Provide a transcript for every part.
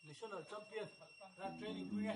national champion đang training vui nghe.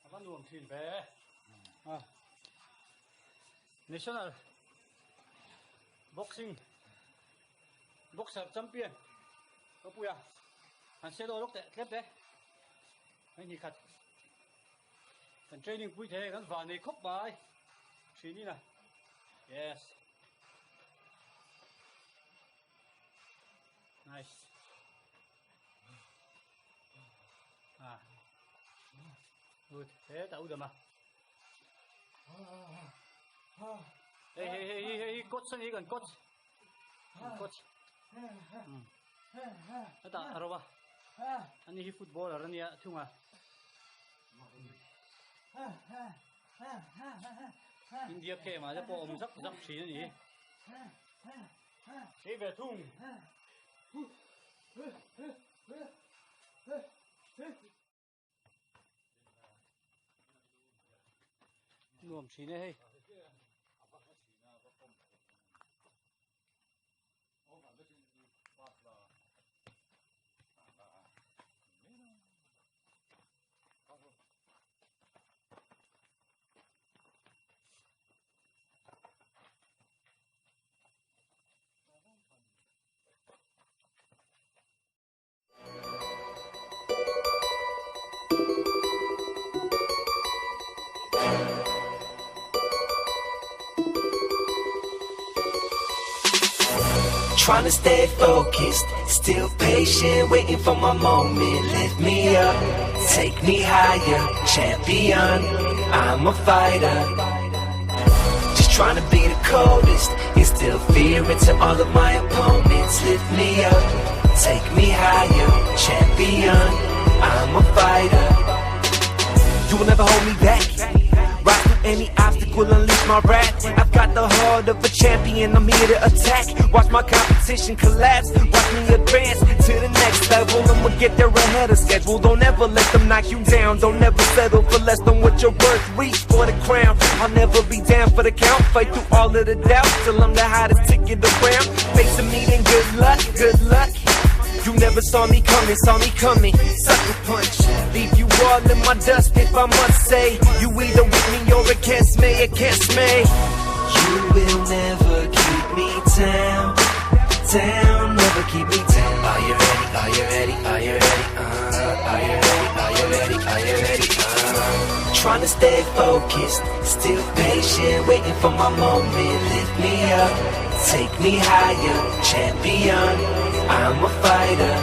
Apa nuông xin về national boxer champion có puya anh sẽ đôi lúc tệ kép đấy anh nhìn khát anh training vui thế anh vào này khóc bài xin đi nào yes nice good thế tạo được mà hey coach sân ý gần coach ta arova anh hi football ở đây thung à India ke mà cho ông dắt xí nhỉ thế về thung nuông xí này Trying to stay focused, still patient, waiting for my moment. Lift me up, take me higher, champion, I'm a fighter. Just trying to be the coldest, instill fear into all of my opponents. Lift me up, take me higher, champion, I'm a fighter. You will never hold me back. Rise through any obstacle, unleash my wrath. I've got the heart of a champion, I'm here to attack. Watch my competition collapse, watch me advance to the next level. I'ma get there ahead of schedule. Don't ever let them knock you down. Don't ever settle for less than what you're worth. Reach for the crown, I'll never be down for the count. Fight through all of the doubts till I'm the hottest ticket around. Facing me, then good luck, good luck. You never saw me coming, sucker punch. Leave you all in my dust if I must say. You either with me or against me, against me. You will never keep me down, down, never keep me down. Are you ready, are you ready, are you ready, are you ready, are you ready, are you ready, Trying to stay focused, still patient, waiting for my moment. Lift me up, take me higher, champion, I'm a fighter.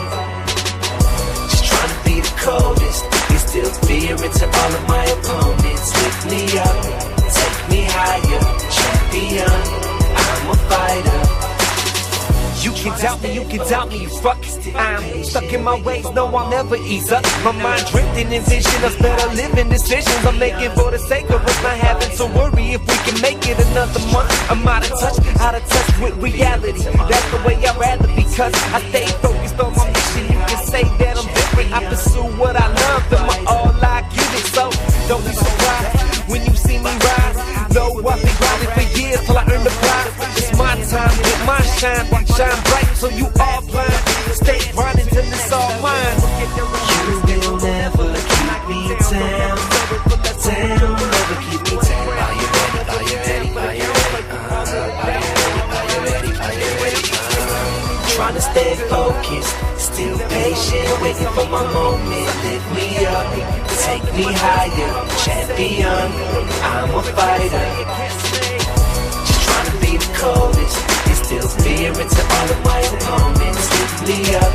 Just trying to be the coldest, instill fear into all of my opponents. Lift me up, take me higher, champion, I'm a fighter. You can doubt me, you fuck it. I'm stuck in my ways, no, I'll never ease up. My mind drifting in vision of better living decisions I'm making for the sake of us not having to worry if we can make it another month. I'm out of touch with reality. That's the way I'd rather be, cause I stay focused on my mission. You can say that I'm different, I pursue what I love, and my all I give it. So don't be surprised when you see me rise. No, I've been grinding for years till I earn the prize. It's my time, get my shine bright so you all blind. Stay grinding till it's all mine. You will never keep me down, never keep me down. Are you ready? Are you ready? Are you ready? Are you ready? Trying to stay focused, still patient, waiting for my moment. Lift me up, take me higher, champion, I'm a fighter. Just trying to be the coldest, instill fear into all of my opponents. Lift me up,